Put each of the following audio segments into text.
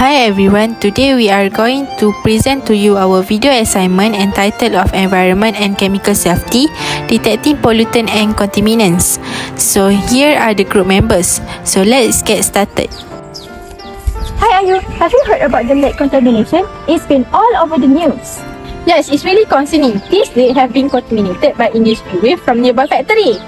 Hi everyone, today we are going to present to you our video assignment entitled of Environment and Chemical Safety, Detecting Pollutant and Contaminants. So here are the group members. So let's get started. Hi Ayu, have you heard about the lead contamination? It's been all over the news. Yes, it's really concerning. These lead have been contaminated by industry waste from nearby factory.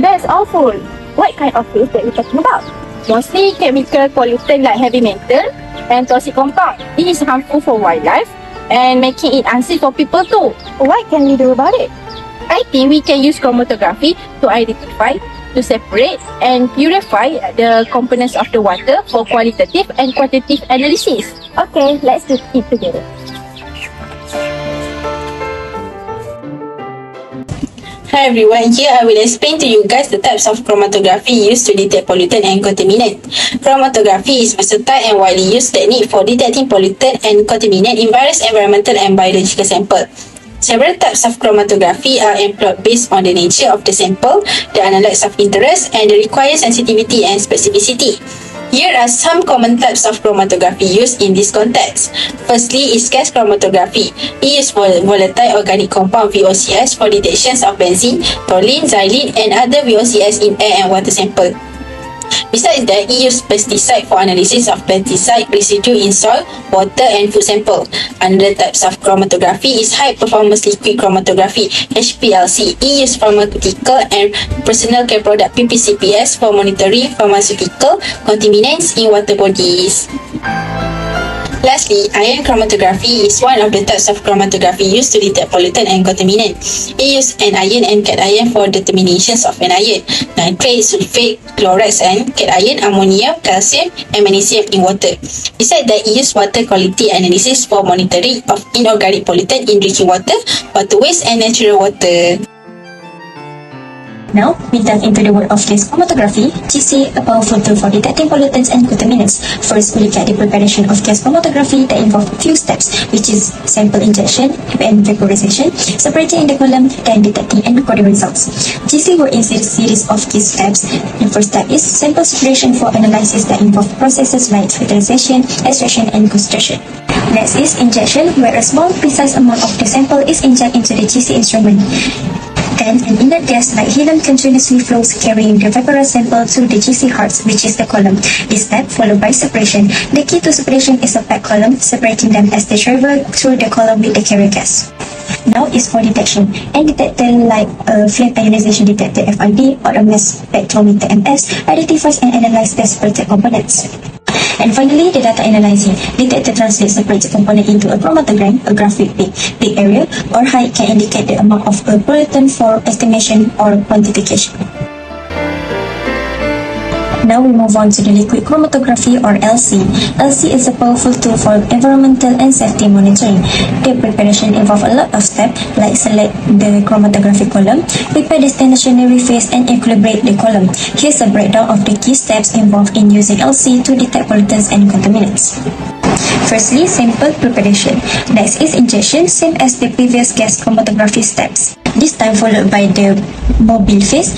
That's awful. What kind of waste that we're talking about? Mostly chemical pollutant like heavy metal and toxic compound. It is harmful for wildlife and making it unsafe for people too. What can we do about it? I think we can use chromatography to identify, to separate and purify the components of the water for qualitative and quantitative analysis. Okay, let's do it together. Hi everyone, here I will explain to you guys the types of chromatography used to detect pollutant and contaminant. Chromatography is versatile and widely used technique for detecting pollutant and contaminant in various environmental and biological samples. Several types of chromatography are employed based on the nature of the sample, the analytes of interest, and the required sensitivity and specificity. Here are some common types of chromatography used in this context. Firstly is gas chromatography. It uses volatile organic compound VOCs for detections of benzene, toluene, xylene and other VOCs in air and water sample. Besides that, it uses pesticide for analysis of pesticide residue in soil, water and food sample. Another types of chromatography is high performance liquid chromatography HPLC. It uses pharmaceutical and personal care product PPCPS for monitoring pharmaceutical contaminants in water bodies. Lastly, ion chromatography is one of the types of chromatography used to detect pollutant and contaminant. It uses anion and cation for determinations of anion, nitrate, sulfate, chlorides and cation, ammonium, calcium and magnesium in water. Besides that, it uses water quality analysis for monitoring of inorganic pollutant in drinking water, water waste and natural water. Now, we dive into the world of gas chromatography, GC, a powerful tool for detecting pollutants and contaminants. First, we look at the preparation of gas chromatography that involves a few steps, which is sample injection and vaporization, separating in the column, then detecting and recording results. GC works in a series of key steps. The first step is sample separation for analysis that involve processes like filtration, extraction, and concentration. Next is injection, where a small, precise amount of the sample is injected into the GC instrument. Then, an inert gas like helium continuously flows, carrying the vaporized sample to the GC hearts, which is the column. This step, followed by separation. The key to separation is a packed column, separating them as they travel through the column with the carrier gas. Now is for detection. Any detector like a flame ionization detector FID or a mass spectrometer MS identifies and analyzes the separated components. And finally, the data analyzing. Detector translates separated component into a chromatogram, a graphic peak area, or height can indicate the amount of a pollutant for estimation or quantification. Now we move on to the liquid chromatography or LC. LC is a powerful tool for environmental and safety monitoring. The preparation involves a lot of steps like select the chromatographic column, prepare the stationary phase and equilibrate the column. Here's a breakdown of the key steps involved in using LC to detect pollutants and contaminants. Firstly, sample preparation. Next is injection, same as the previous gas chromatography steps. This time followed by the mobile phase.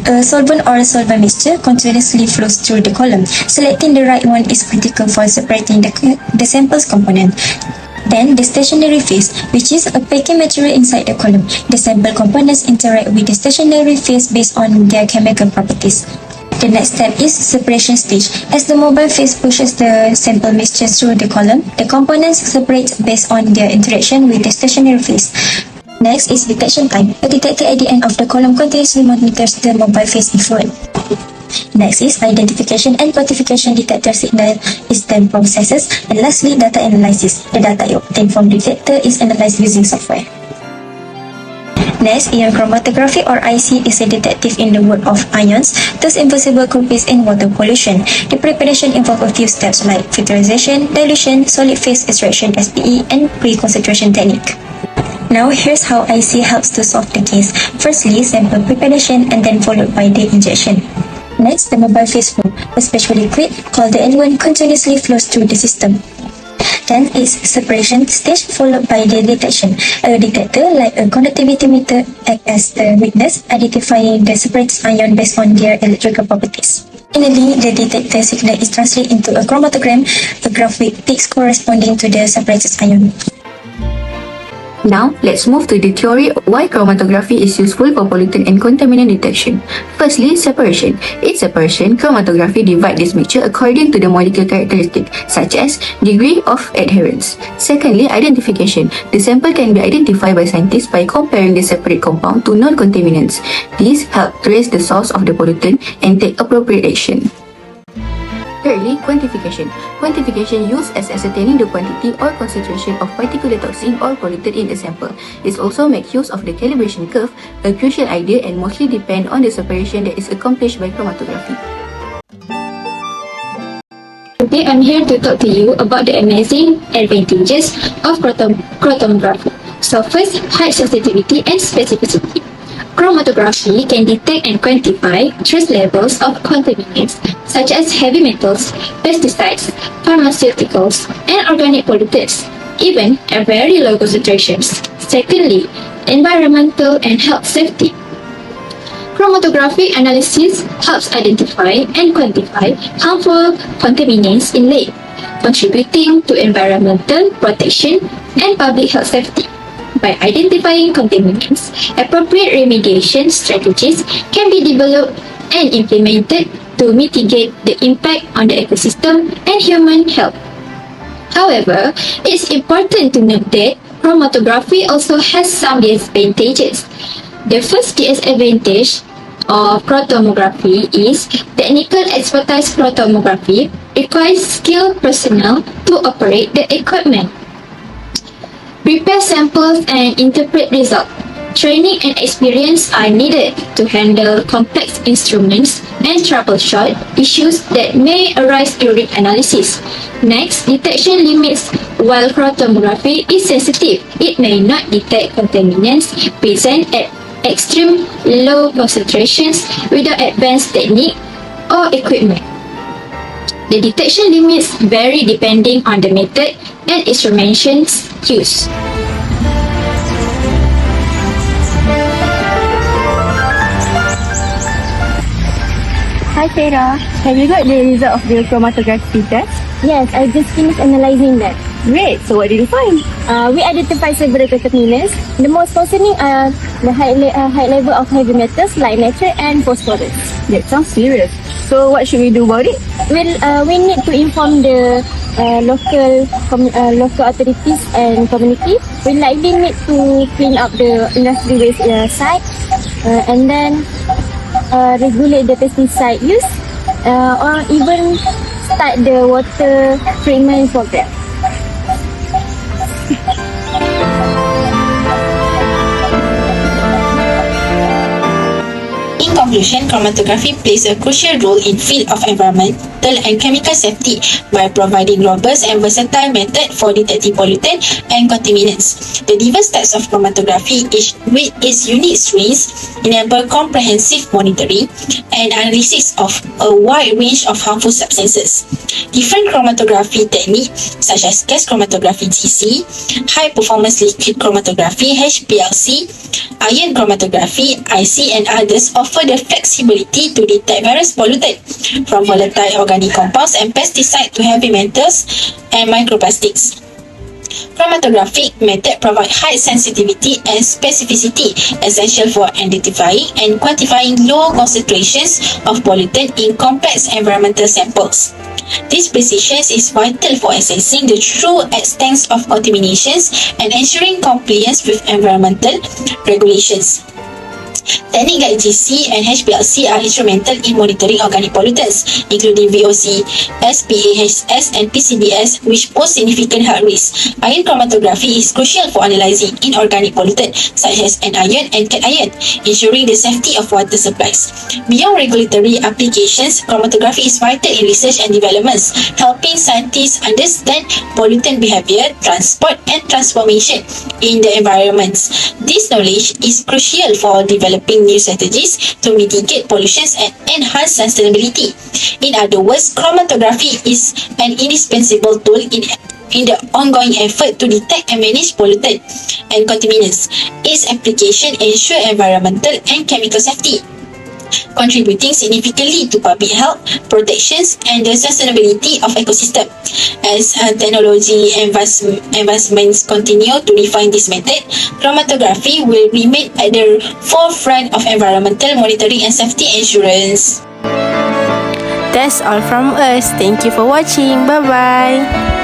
A solvent or a solvent mixture continuously flows through the column. Selecting the right one is critical for separating the sample's component. Then the stationary phase, which is a packing material inside the column. The sample components interact with the stationary phase based on their chemical properties. The next step is separation stage. As the mobile phase pushes the sample mixture through the column, the components separate based on their interaction with the stationary phase. Next is detection time. A detector at the end of the column continuously monitors the mobile phase effluent. Next is identification and quantification. Detector signal is then processes. And lastly, data analysis. The data obtained from the detector is analyzed using software. Next, ion chromatography or IC is a detective in the world of ions, those invisible copies in water pollution. The preparation involves a few steps like filtration, dilution, solid phase extraction SPE, and pre-concentration technique. Now here's how IC helps to solve the case. Firstly, sample preparation and then followed by the injection. Next, the mobile phase flow. A special liquid called the eluent continuously flows through the system. Then is separation stage followed by the detection. A detector like a conductivity meter acts as the witness, identifying the separated ion based on their electrical properties. Finally, the detector signal is translated into a chromatogram, a graph with ticks corresponding to the separated ion. Now, let's move to the theory of why chromatography is useful for pollutant and contaminant detection. Firstly, separation. In separation, chromatography divides this mixture according to the molecular characteristic, such as degree of adherence. Secondly, identification. The sample can be identified by scientists by comparing the separate compound to non-contaminants. This helps trace the source of the pollutant and take appropriate action. Thirdly, quantification. Quantification used as ascertaining the quantity or concentration of particular toxin or pollutant in the sample. It also makes use of the calibration curve, a crucial idea and mostly depend on the separation that is accomplished by chromatography. Today I'm here to talk to you about the amazing advantages of chromatography. So first, high sensitivity and specificity. Chromatography can detect and quantify trace levels of contaminants such as heavy metals, pesticides, pharmaceuticals, and organic pollutants, even at very low concentrations. Secondly, environmental and health safety. Chromatography analysis helps identify and quantify harmful contaminants in lead, contributing to environmental protection and public health safety. By identifying contaminants, appropriate remediation strategies can be developed and implemented to mitigate the impact on the ecosystem and human health. However, it's important to note that chromatography also has some disadvantages. The first disadvantage of chromatography is technical expertise. Chromatography requires skilled personnel to operate the equipment, prepare samples and interpret results. Training and experience are needed to handle complex instruments and troubleshoot issues that may arise during analysis. Next, detection limits. While chromatography is sensitive, it may not detect contaminants present at extreme low concentrations without advanced technique or equipment. The detection limits vary depending on the method and instruments used. Hi Sarah, have you got the result of the chromatography test? Yes, I just finished analyzing that. Great, so what did you find? We identified several contaminants. The most concerning are the high level of heavy metals like nitrate and phosphorus. That sounds serious. So what should we do about it? Well, we need to inform the local authorities and community. We likely need to clean up the industry waste site and then regulate the pesticide use or even start the water treatment program. In conclusion, chromatography plays a crucial role in field of environmental and chemical safety by providing robust and versatile method for detecting pollutant and contaminants. The diverse types of chromatography, each with its unique strengths, enable comprehensive monitoring and analysis of a wide range of harmful substances. Different chromatography techniques such as gas chromatography (GC), high performance liquid chromatography (HPLC), ion chromatography (IC), and others offer the flexibility to detect various pollutants from volatile organic compounds and pesticides to heavy metals and microplastics. Chromatographic method provide high sensitivity and specificity essential for identifying and quantifying low concentrations of pollutant in complex environmental samples. This precision is vital for assessing the true extent of contaminations and ensuring compliance with environmental regulations. Techniques like GC and HPLC are instrumental in monitoring organic pollutants, including VOC, SPAHS, and PCBs, which pose significant health risks. Ion chromatography is crucial for analyzing inorganic pollutants such as anion and cation, ensuring the safety of water supplies. Beyond regulatory applications, chromatography is vital in research and developments, helping scientists understand pollutant behavior, transport, and transformation in the environments. This knowledge is crucial for developing new strategies to mitigate pollution and enhance sustainability. In other words, chromatography is an indispensable tool in the ongoing effort to detect and manage pollutants and contaminants. Its application ensure environmental and chemical safety, contributing significantly to public health, protections and the sustainability of ecosystem. As technology advancements continue to refine this method, chromatography will remain at the forefront of environmental monitoring and safety assurance. That's all from us. Thank you for watching. Bye bye.